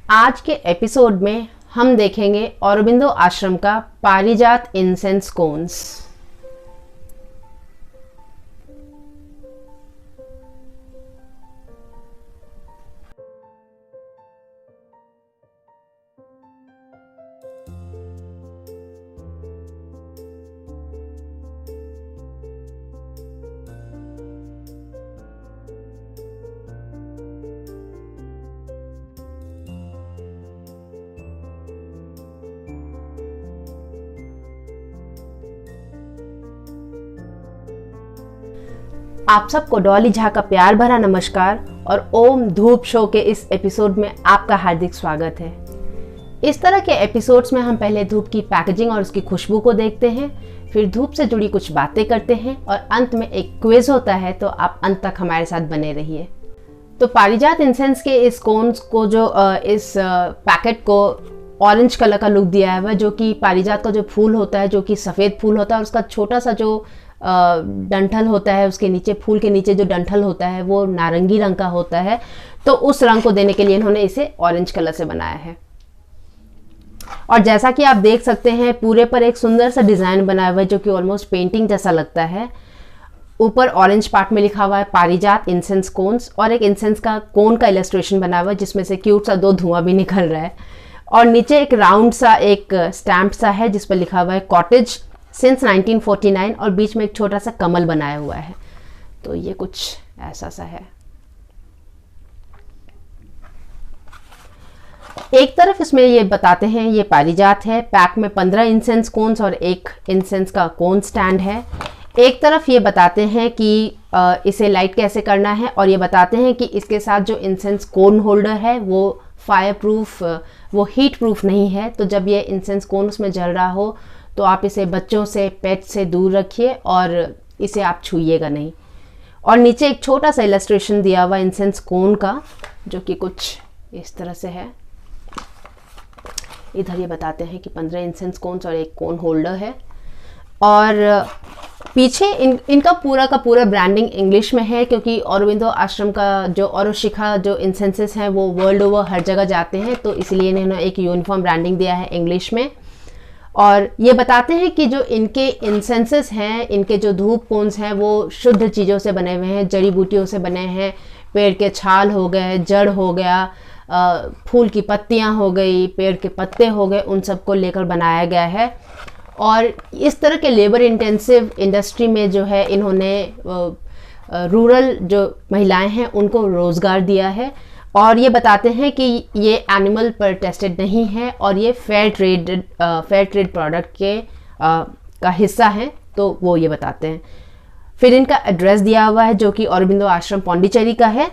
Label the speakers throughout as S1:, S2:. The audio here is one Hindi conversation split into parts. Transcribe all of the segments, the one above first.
S1: आज के एपिसोड में हम देखेंगे औरोबिंदो आश्रम का पारिजात इंसेंस कोन्स। आप सबको डॉली झा का प्यार भरा नमस्कार और ओम धूप शो के इस एपिसोड में आपका हार्दिक स्वागत है। इस तरह के एपिसोड्स में हम पहले धूप की पैकेजिंग और उसकी खुशबू को देखते हैं, फिर धूप से जुड़ी कुछ बातें करते हैं और अंत में एक क्विज होता है, तो आप अंत तक हमारे साथ बने रहिए। तो पारिजात इंसेंस के इस कोन्स को इस पैकेट को ऑरेंज कलर का लुक दिया है, जो कि पारिजात का जो फूल होता है, जो कि सफ़ेद फूल होता है और उसका छोटा सा जो डंठल होता है, उसके नीचे फूल के नीचे जो डंठल होता है वो नारंगी रंग का होता है। तो उस रंग को देने के लिए इन्होंने इसे ऑरेंज कलर से बनाया है। और जैसा कि आप देख सकते हैं, पूरे पर एक सुंदर सा डिज़ाइन बनाया हुआ है जो कि ऑलमोस्ट पेंटिंग जैसा लगता है। ऊपर ऑरेंज पार्ट में लिखा हुआ है पारिजात इंसेंस कोन्स और एक इंसेंस का कोन का इलस्ट्रेशन बना हुआ है जिसमें से क्यूट सा दो धुआं भी निकल रहा है। और नीचे एक राउंड सा एक स्टैम्प सा है जिस पर लिखा हुआ है कॉटेज सिंस 1949 और बीच में एक छोटा सा कमल बनाया हुआ है। तो ये कुछ ऐसा सा है। एक तरफ इसमें ये बताते हैं ये पारिजात है, पैक में 15 इंसेंस कोन्स और एक इंसेंस का कोन स्टैंड है। एक तरफ ये बताते हैं कि इसे लाइट कैसे करना है और ये बताते हैं कि इसके साथ जो इंसेंस कोन होल्डर है वो फायर प्रूफ, वो हीट प्रूफ नहीं है। तो जब ये इंसेंस कोन उसमें जल रहा हो तो आप इसे बच्चों से, पेट से दूर रखिए और इसे आप छूइएगा नहीं। और नीचे एक छोटा सा इलस्ट्रेशन दिया हुआ इंसेंस कोन का जो कि कुछ इस तरह से है। इधर ये बताते हैं कि 15 इंसेंस कोन्स और एक कोन होल्डर है। और पीछे इनका पूरा का पूरा ब्रांडिंग इंग्लिश में है, क्योंकि औरोबिंदो आश्रम का जो औरोशिखा जो इंसेंसेस हैं वो वर्ल्ड ओवर हर जगह जाते हैं, तो इसलिए इन्होंने एक यूनिफॉर्म ब्रांडिंग दिया है इंग्लिश में। और ये बताते हैं कि जो इनके इंसेंसेस हैं, इनके जो धूप कोन्स हैं वो शुद्ध चीज़ों से बने हुए हैं, जड़ी बूटियों से बने हैं। पेड़ के छाल हो गए, जड़ हो गया, फूल की पत्तियां हो गई, पेड़ के पत्ते हो गए, उन सबको लेकर बनाया गया है। और इस तरह के लेबर इंटेंसिव इंडस्ट्री में जो है इन्होंने रूरल जो महिलाएं हैं उनको रोज़गार दिया है। और ये बताते हैं कि ये एनिमल पर टेस्टेड नहीं है और ये फेयर ट्रेड प्रोडक्ट के का हिस्सा है, तो वो ये बताते हैं। फिर इनका एड्रेस दिया हुआ है जो कि औरोबिंदो आश्रम पौंडीचेरी का है।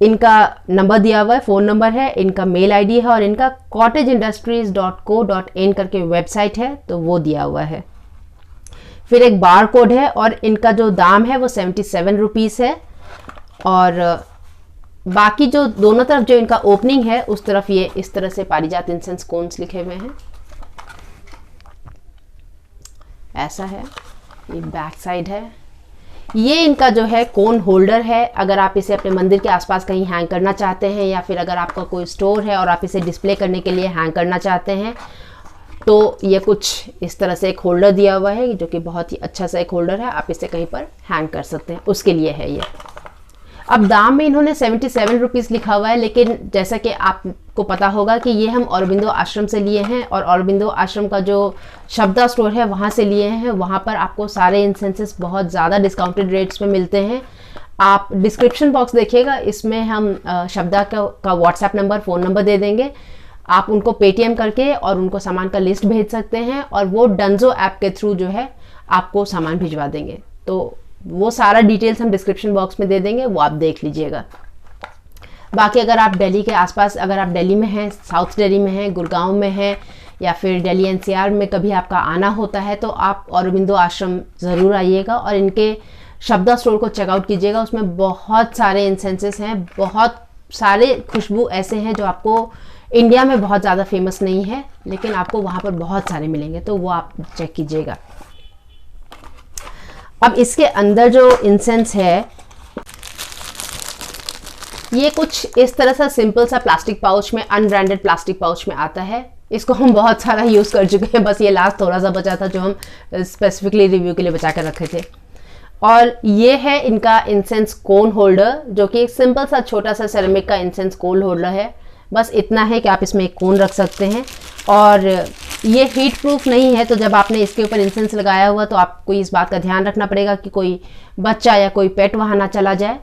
S1: इनका नंबर दिया हुआ है, फ़ोन नंबर है, इनका मेल आईडी है और इनका cottageindustries.co.in करके वेबसाइट है, तो वो दिया हुआ है। फिर एक बार कोड है और इनका जो दाम है वो 77 रुपीज़ है। और बाकी जो दोनों तरफ जो इनका ओपनिंग है उस तरफ ये इस तरह से पारिजात इंसेंस कोन्स लिखे हुए हैं। ऐसा है, ये बैक साइड है। ये इनका जो है कोन होल्डर है। अगर आप इसे अपने मंदिर के आसपास कहीं हैंग करना चाहते हैं या फिर अगर आपका कोई स्टोर है और आप इसे डिस्प्ले करने के लिए हैंग करना चाहते हैं, तो ये कुछ इस तरह से एक होल्डर दिया हुआ है जो कि बहुत ही अच्छा सा एक होल्डर है। आप इसे कहीं पर हैंग कर सकते हैं, उसके लिए है ये। अब दाम में इन्होंने 77 रुपीज़ लिखा हुआ है, लेकिन जैसा कि आपको पता होगा कि ये हम औरोबिंदो आश्रम से लिए हैं और औरोबिंदो आश्रम का जो शब्दा स्टोर है वहाँ से लिए हैं। वहाँ पर आपको सारे इंसेंसेस बहुत ज़्यादा डिस्काउंटेड रेट्स में मिलते हैं। आप डिस्क्रिप्शन बॉक्स देखिएगा, इसमें हम शब्दा का व्हाट्सएप नंबर, फ़ोन नंबर दे देंगे। आप उनको पेटीएम करके और उनको सामान का लिस्ट भेज सकते हैं और वो डंजो ऐप के थ्रू जो है आपको सामान भिजवा देंगे। तो वो सारा डिटेल्स हम डिस्क्रिप्शन बॉक्स में दे देंगे, वो आप देख लीजिएगा। बाकी अगर आप दिल्ली के आसपास, अगर आप दिल्ली में हैं, साउथ दिल्ली में हैं, गुड़गांव में हैं या फिर दिल्ली एनसीआर में कभी आपका आना होता है, तो आप औरोबिंदो आश्रम ज़रूर आइएगा और इनके शब्दा स्टोर को चेकआउट कीजिएगा। उसमें बहुत सारे इंसेंसेस हैं, बहुत सारे खुशबू ऐसे हैं जो आपको इंडिया में बहुत ज़्यादा फेमस नहीं है, लेकिन आपको वहाँ पर बहुत सारे मिलेंगे, तो वो आप चेक कीजिएगा। अब इसके अंदर जो इंसेंस है ये कुछ इस तरह सा सिंपल सा प्लास्टिक पाउच में, अनब्रांडेड प्लास्टिक पाउच में आता है। इसको हम बहुत सारा यूज़ कर चुके हैं, बस ये लास्ट थोड़ा सा बचा था जो हम स्पेसिफिकली रिव्यू के लिए बचा कर रखे थे। और ये है इनका इंसेंस कोन होल्डर, जो कि एक सिंपल सा छोटा सा सेरेमिक का इंसेंस कोन होल्डर है। बस इतना है कि आप इसमें एक कोन रख सकते हैं, और ये हीट प्रूफ नहीं है, तो जब आपने इसके ऊपर इंसेंस लगाया हुआ तो आपको इस बात का ध्यान रखना पड़ेगा कि कोई बच्चा या कोई पेट वहाँ ना चला जाए।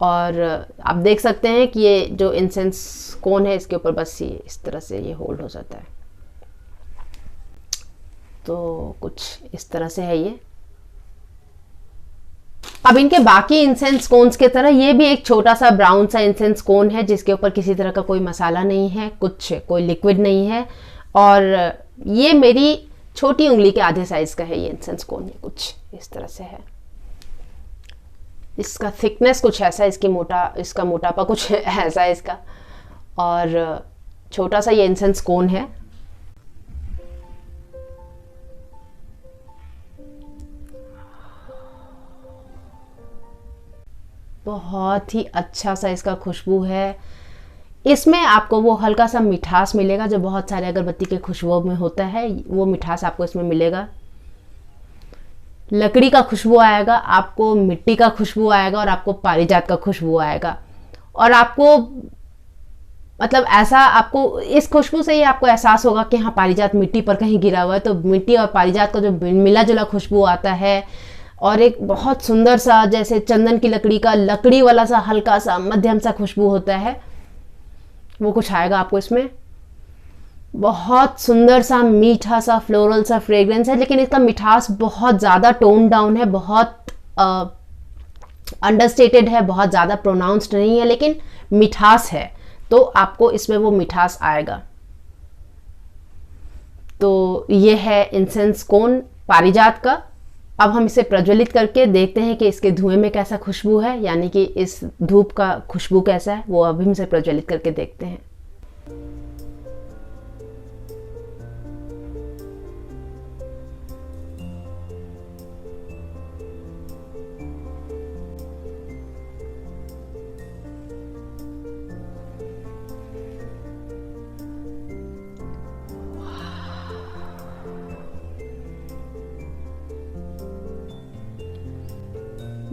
S1: और आप देख सकते हैं कि ये जो इंसेंस कोन है इसके ऊपर बस ये इस तरह से ये होल्ड हो जाता है। तो कुछ इस तरह से है ये। अब इनके बाकी इंसेंस कोन्स के तरह ये भी एक छोटा सा ब्राउन सा इंसेंस कोन है, जिसके ऊपर किसी तरह का कोई मसाला नहीं है, कुछ कोई लिक्विड नहीं है, और ये मेरी छोटी उंगली के आधे साइज का है ये इंसेंस कोन। ये कुछ इस तरह से है। इसका थिकनेस कुछ ऐसा है, इसका मोटापा कुछ ऐसा है इसका, और छोटा सा ये इंसेंस कोन है। बहुत ही अच्छा सा इसका खुशबू है। इसमें आपको वो हल्का सा मिठास मिलेगा जो बहुत सारे अगरबत्ती के खुशबू में होता है, वो मिठास आपको इसमें मिलेगा। लकड़ी का खुशबू आएगा, आपको मिट्टी का खुशबू आएगा, और आपको पारिजात का खुशबू आएगा। और आपको मतलब ऐसा आपको इस खुशबू से ही आपको एहसास होगा कि हाँ पारिजात मिट्टी पर कहीं गिरा हुआ है। तो मिट्टी और पारिजात का जो मिला जुला खुशबू आता है, और एक बहुत सुंदर सा जैसे चंदन की लकड़ी का लकड़ी वाला सा हल्का सा मध्यम सा खुशबू होता है, वो कुछ आएगा आपको इसमें। बहुत सुंदर सा मीठा सा फ्लोरल सा फ्रेग्रेंस है, लेकिन इसका मिठास बहुत ज़्यादा टोन डाउन है, बहुत अंडरस्टेटेड है, बहुत ज़्यादा प्रोनाउंस्ड नहीं है, लेकिन मिठास है, तो आपको इसमें वो मिठास आएगा। तो ये है इंसेंस कोन पारिजात का। अब हम इसे प्रज्वलित करके देखते हैं कि इसके धुएं में कैसा खुशबू है, यानी कि इस धूप का खुशबू कैसा है, वो अभी हम इसे प्रज्वलित करके देखते हैं।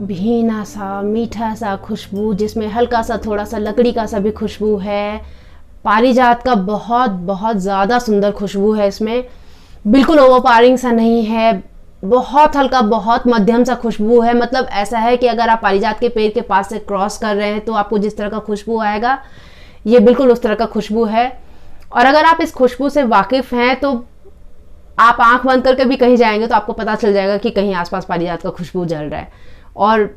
S1: भीना सा मीठा सा खुशबू, जिसमें हल्का सा थोड़ा सा लकड़ी का सा भी खुशबू है। पारिजात का बहुत बहुत ज़्यादा सुंदर खुशबू है इसमें, बिल्कुल ओवरपावरिंग सा नहीं है, बहुत हल्का बहुत मध्यम सा खुशबू है। मतलब ऐसा है कि अगर आप पारिजात के पेड़ के पास से क्रॉस कर रहे हैं तो आपको जिस तरह का खुशबू आएगा, ये बिल्कुल उस तरह का खुशबू है। और अगर आप इस खुशबू से वाकिफ़ हैं तो आप आंख बंद करके भी कहीं जाएंगे तो आपको पता चल जाएगा कि कहीं आसपास पारिजात का खुशबू जल रहा है। और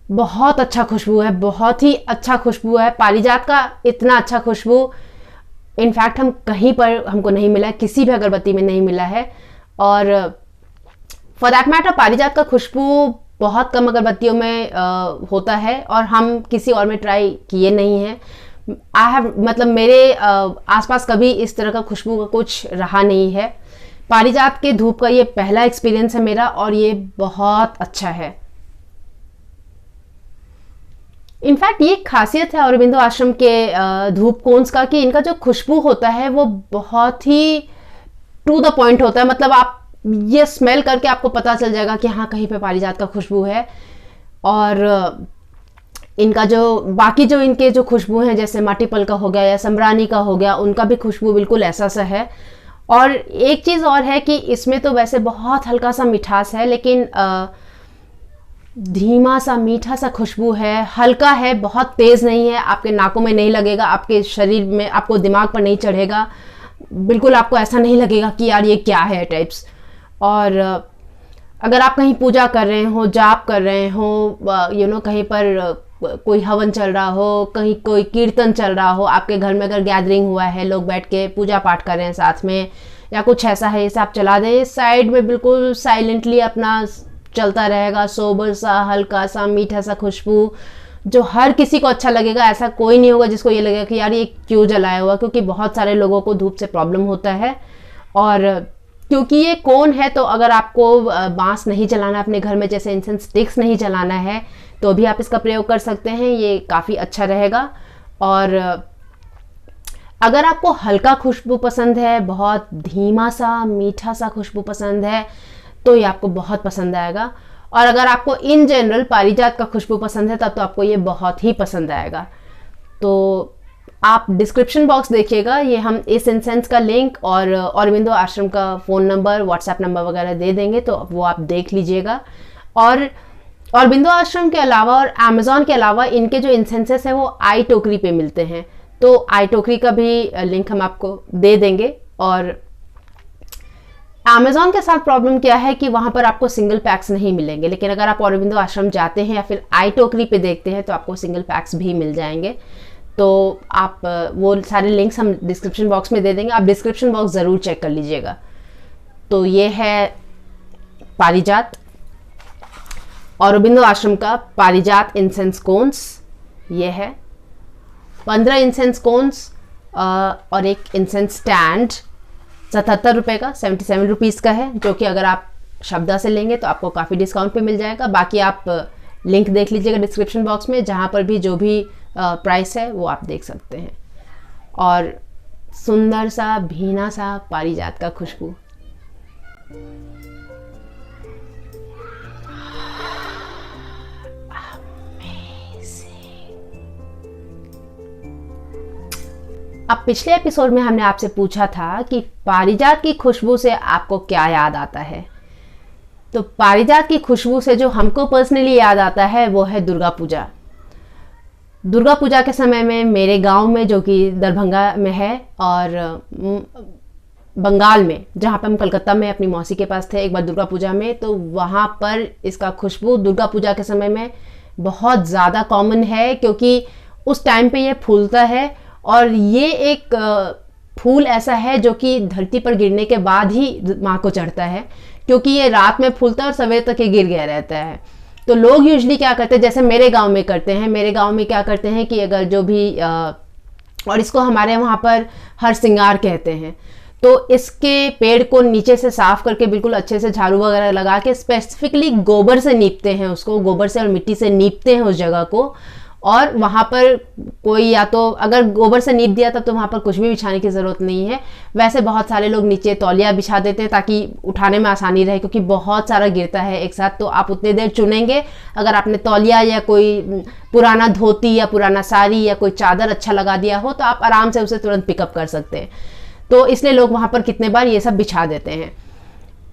S1: बहुत अच्छा खुशबू है, बहुत ही अच्छा खुशबू है। पारिजात का इतना अच्छा खुशबू इनफैक्ट हम कहीं पर हमको नहीं मिला है, किसी भी अगरबत्ती में नहीं मिला है। और फॉर दैट मैटर पारिजात का खुशबू बहुत कम अगरबत्तियों में होता है, और हम किसी और में ट्राई किए नहीं हैं। मतलब मेरे आसपास कभी इस तरह का खुशबू का कुछ रहा नहीं है। पारिजात के धूप का ये पहला एक्सपीरियंस है मेरा, और ये बहुत अच्छा है। इनफैक्ट ये खासियत है औरबिंदो आश्रम के धूप कोन्स का कि इनका जो खुशबू होता है वो बहुत ही टू द पॉइंट होता है। मतलब आप ये स्मेल करके आपको पता चल जाएगा कि हाँ कहीं पे पारिजात का खुशबू है। और इनका जो बाकी जो इनके जो खुशबू हैं, जैसे माटीपल का हो गया या सम्रानी का हो गया, उनका भी खुशबू बिल्कुल ऐसा सा है। और एक चीज़ और है कि इसमें तो वैसे बहुत हल्का सा मिठास है, लेकिन धीमा सा मीठा सा खुशबू है, हल्का है, बहुत तेज़ नहीं है, आपके नाकों में नहीं लगेगा, आपके शरीर में, आपको दिमाग पर नहीं चढ़ेगा, बिल्कुल आपको ऐसा नहीं लगेगा कि यार ये क्या है टाइप्स। और अगर आप कहीं पूजा कर रहे हो, जाप कर रहे हो, कहीं पर कोई हवन चल रहा हो, कहीं कोई कीर्तन चल रहा हो, आपके घर में अगर गैदरिंग हुआ है, लोग बैठ के पूजा पाठ कर रहे हैं साथ में, या कुछ ऐसा है, इसे आप चला दें साइड में, बिल्कुल साइलेंटली अपना चलता रहेगा, सोबर सा हल्का सा मीठा सा खुशबू जो हर किसी को अच्छा लगेगा। ऐसा कोई नहीं होगा जिसको ये लगेगा कि यार ये क्यों जलाया हुआ, क्योंकि बहुत सारे लोगों को धूप से प्रॉब्लम होता है। और क्योंकि ये कोन है, तो अगर आपको बांस नहीं जलाना अपने घर में, जैसे इंसेंस स्टिक्स नहीं जलाना है, तो भी आप इसका प्रयोग कर सकते हैं, ये काफ़ी अच्छा रहेगा। और अगर आपको हल्का खुशबू पसंद है, बहुत धीमा सा मीठा सा खुशबू पसंद है, तो ये आपको बहुत पसंद आएगा। और अगर आपको इन जनरल पारिजात का खुशबू पसंद है, तब तो आपको ये बहुत ही पसंद आएगा। तो आप डिस्क्रिप्शन बॉक्स देखिएगा, ये हम इस इंसेंस का लिंक और औरबिंदो आश्रम का फ़ोन नंबर, व्हाट्सएप नंबर वगैरह दे देंगे, तो वो आप देख लीजिएगा। और औरबिंदो आश्रम के अलावा और अमेज़ॉन के अलावा इनके जो इंसेंसेस हैं वो आई टोकरी पे मिलते हैं, तो आई टोकरी का भी लिंक हम आपको दे देंगे। और अमेज़ॉन के साथ प्रॉब्लम क्या है कि वहाँ पर आपको सिंगल पैक्स नहीं मिलेंगे, लेकिन अगर आप औरबिंदो आश्रम जाते हैं या फिर आई टोकरी पे देखते हैं तो आपको सिंगल पैक्स भी मिल जाएंगे। तो आप वो सारे लिंक्स हम डिस्क्रिप्शन बॉक्स में दे देंगे, आप डिस्क्रिप्शन बॉक्स ज़रूर चेक कर लीजिएगा। तो ये है पारिजात, औरबिंदो आश्रम का पारिजात इंसेंस कोन्स। ये है 15 इंसेंस कोन्स और एक इंसेंस स्टैंड 77 रुपये का, 77 रुपीज़ का है, जो कि अगर आप शब्दा से लेंगे तो आपको काफ़ी डिस्काउंट पे मिल जाएगा। बाकी आप लिंक देख लीजिएगा डिस्क्रिप्शन बॉक्स में, जहाँ पर भी जो भी प्राइस है वो आप देख सकते हैं। और सुंदर सा भीना सा पारिजात का खुशबू। अब पिछले एपिसोड में हमने आपसे पूछा था कि पारिजात की खुशबू से आपको क्या याद आता है। तो पारिजात की खुशबू से जो हमको पर्सनली याद आता है वो है दुर्गा पूजा। दुर्गा पूजा के समय में मेरे गांव में, जो कि दरभंगा में है, और बंगाल में, जहाँ पे हम कलकत्ता में अपनी मौसी के पास थे एक बार दुर्गा पूजा में, तो वहाँ पर इसका खुशबू दुर्गा पूजा के समय में बहुत ज़्यादा कॉमन है, क्योंकि उस टाइम पे ये फूलता है। और ये एक फूल ऐसा है जो कि धरती पर गिरने के बाद ही माँ को चढ़ता है, क्योंकि ये रात में फूलता है और सवेर तक ये गिर गया रहता है। तो लोग यूजली क्या करते हैं, जैसे मेरे गांव में करते हैं, मेरे गांव में क्या करते हैं कि अगर जो भी और इसको हमारे वहाँ पर हर सिंगार कहते हैं, तो इसके पेड़ को नीचे से साफ करके बिल्कुल अच्छे से झाड़ू वगैरह लगा के स्पेसिफिकली गोबर से नीपते हैं उसको, गोबर से और मिट्टी से नीपते हैं उस जगह को। और वहाँ पर कोई, या तो अगर गोबर से नीप दिया तब तो वहाँ पर कुछ भी बिछाने की ज़रूरत नहीं है। वैसे बहुत सारे लोग नीचे तौलिया बिछा देते हैं ताकि उठाने में आसानी रहे, क्योंकि बहुत सारा गिरता है एक साथ। तो आप उतने देर चुनेंगे, अगर आपने तौलिया या कोई पुराना धोती या पुराना साड़ी या कोई चादर अच्छा लगा दिया हो, तो आप आराम से उसे तुरंत पिकअप कर सकते हैं। तो इसलिए लोग वहाँ पर कितने बार ये सब बिछा देते हैं।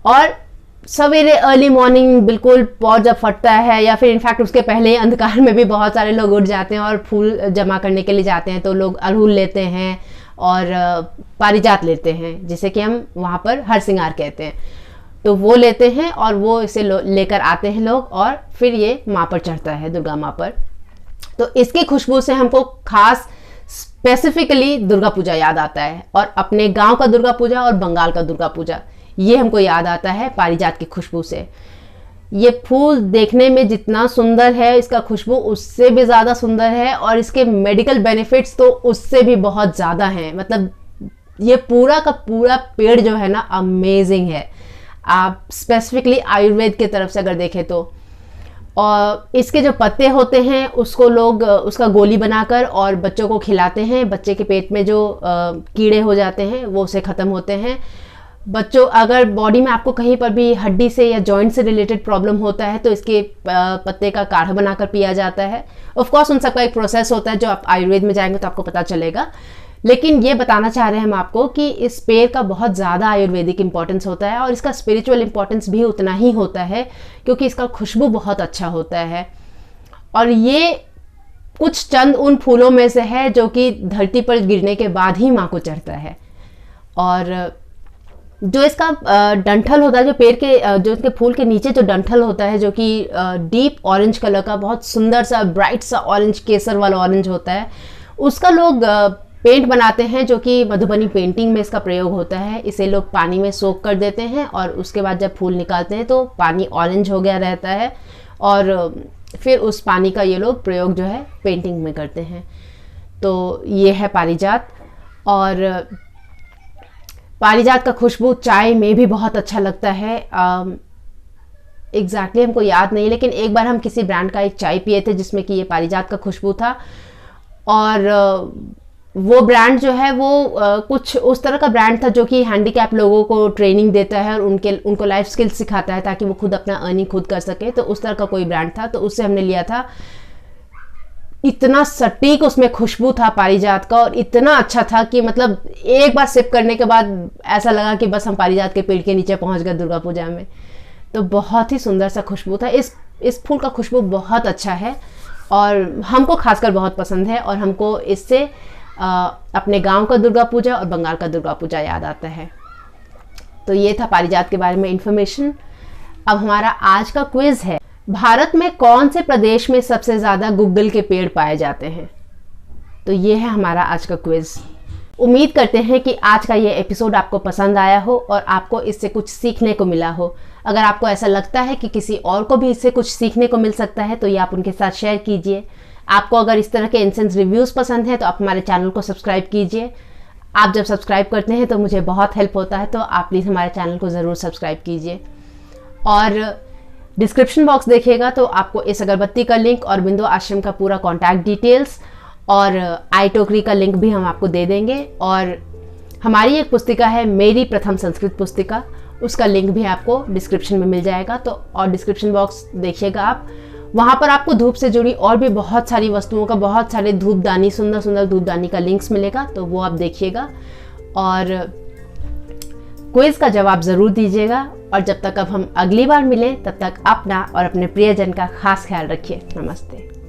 S1: और सवेरे अर्ली मॉर्निंग बिल्कुल पौध जब फटता है, या फिर इनफैक्ट उसके पहले ही अंधकार में भी बहुत सारे लोग उठ जाते हैं और फूल जमा करने के लिए जाते हैं। तो लोग अड़हुल लेते हैं और पारिजात लेते हैं, जिसे कि हम वहाँ पर हर सिंगार कहते हैं। तो वो लेते हैं और वो इसे लेकर आते हैं लोग, और फिर ये माँ पर चढ़ता है, दुर्गा माँ पर। तो इसकी खुशबू से हमको खास स्पेसिफिकली दुर्गा पूजा याद आता है, और अपने गाँव का दुर्गा पूजा और बंगाल का दुर्गा पूजा, ये हमको याद आता है पारिजात की खुशबू से। ये फूल देखने में जितना सुंदर है, इसका खुशबू उससे भी ज़्यादा सुंदर है, और इसके मेडिकल बेनिफिट्स तो उससे भी बहुत ज़्यादा हैं। मतलब ये पूरा का पूरा पेड़ जो है ना, अमेजिंग है। आप स्पेसिफिकली आयुर्वेद की तरफ से अगर देखें तो, और इसके जो पत्ते होते हैं उसको लोग उसका गोली बनाकर और बच्चों को खिलाते हैं। बच्चे के पेट में जो कीड़े हो जाते हैं वो उसे ख़त्म होते हैं। बच्चों, अगर बॉडी में आपको कहीं पर भी हड्डी से या जॉइंट से रिलेटेड प्रॉब्लम होता है तो इसके पत्ते का काढ़ा बनाकर पिया जाता है। ऑफ कोर्स उन सबका एक प्रोसेस होता है, जो आप आयुर्वेद में जाएंगे तो आपको पता चलेगा। लेकिन ये बताना चाह रहे हैं हम आपको कि इस पेड़ का बहुत ज़्यादा आयुर्वेदिक इंपॉर्टेंस होता है, और इसका स्पिरिचुअल इंपॉर्टेंस भी उतना ही होता है, क्योंकि इसका खुशबू बहुत अच्छा होता है। और ये कुछ चंद उन फूलों में से है जो कि धरती पर गिरने के बाद ही माँ को चढ़ता है। और जो इसका डंठल होता है, जो पेड़ के जो इसके फूल के नीचे जो डंठल होता है, जो कि डीप ऑरेंज कलर का, बहुत सुंदर सा ब्राइट सा ऑरेंज, केसर वाला ऑरेंज होता है, उसका लोग पेंट बनाते हैं, जो कि मधुबनी पेंटिंग में इसका प्रयोग होता है। इसे लोग पानी में सोख कर देते हैं और उसके बाद जब फूल निकालते हैं तो पानी ऑरेंज हो गया रहता है, और फिर उस पानी का ये लोग प्रयोग जो है पेंटिंग में करते हैं। तो ये है पारिजात। और पारिजात का खुशबू चाय में भी बहुत अच्छा लगता है। एग्जैक्टली हमको याद नहीं, लेकिन एक बार हम किसी ब्रांड का एक चाय पिए थे जिसमें कि ये पारिजात का खुशबू था, और वो ब्रांड जो है वो कुछ उस तरह का ब्रांड था जो कि हैंडीकैप लोगों को ट्रेनिंग देता है और उनको लाइफ स्किल्स सिखाता है ताकि वो खुद अपना अर्निंग खुद कर सके। तो उस तरह का कोई ब्रांड था, तो उससे हमने लिया था। इतना सटीक उसमें खुशबू था पारिजात का, और इतना अच्छा था कि मतलब एक बार सिप करने के बाद ऐसा लगा कि बस हम पारिजात के पेड़ के नीचे पहुंच गए दुर्गा पूजा में। तो बहुत ही सुंदर सा खुशबू था। इस फूल का खुशबू बहुत अच्छा है और हमको खासकर बहुत पसंद है, और हमको इससे अपने गांव का दुर्गा पूजा और बंगाल का दुर्गा पूजा याद आता है। तो ये था पारिजात के बारे में इंफॉर्मेशन। अब हमारा आज का क्विज है, भारत में कौन से प्रदेश में सबसे ज़्यादा गुग्गल के पेड़ पाए जाते हैं? तो ये है हमारा आज का क्विज। उम्मीद करते हैं कि आज का ये एपिसोड आपको पसंद आया हो और आपको इससे कुछ सीखने को मिला हो। अगर आपको ऐसा लगता है कि किसी और को भी इससे कुछ सीखने को मिल सकता है तो ये आप उनके साथ शेयर कीजिए। आपको अगर इस तरह के इंसेंस रिव्यूज़ पसंद है तो आप हमारे चैनल को सब्सक्राइब कीजिए। आप जब सब्सक्राइब करते हैं तो मुझे बहुत हेल्प होता है, तो आप प्लीज़ हमारे चैनल को ज़रूर सब्सक्राइब कीजिए। और डिस्क्रिप्शन बॉक्स देखिएगा तो आपको इस अगरबत्ती का लिंक और बिंदु आश्रम का पूरा कॉन्टैक्ट डिटेल्स और आई टोकरी का लिंक भी हम आपको दे देंगे। और हमारी एक पुस्तिका है, मेरी प्रथम संस्कृत पुस्तिका, उसका लिंक भी आपको डिस्क्रिप्शन में मिल जाएगा। तो और डिस्क्रिप्शन बॉक्स देखिएगा आप, वहाँ पर आपको धूप से जुड़ी और भी बहुत सारी वस्तुओं का, बहुत सारे धूपदानी, सुंदर सुंदर धूपदानी का लिंक्स मिलेगा, तो वो आप देखिएगा और क्विज का जवाब ज़रूर दीजिएगा। और जब तक अब हम अगली बार मिलें तब तक अपना और अपने प्रियजन का खास ख्याल रखिए। नमस्ते।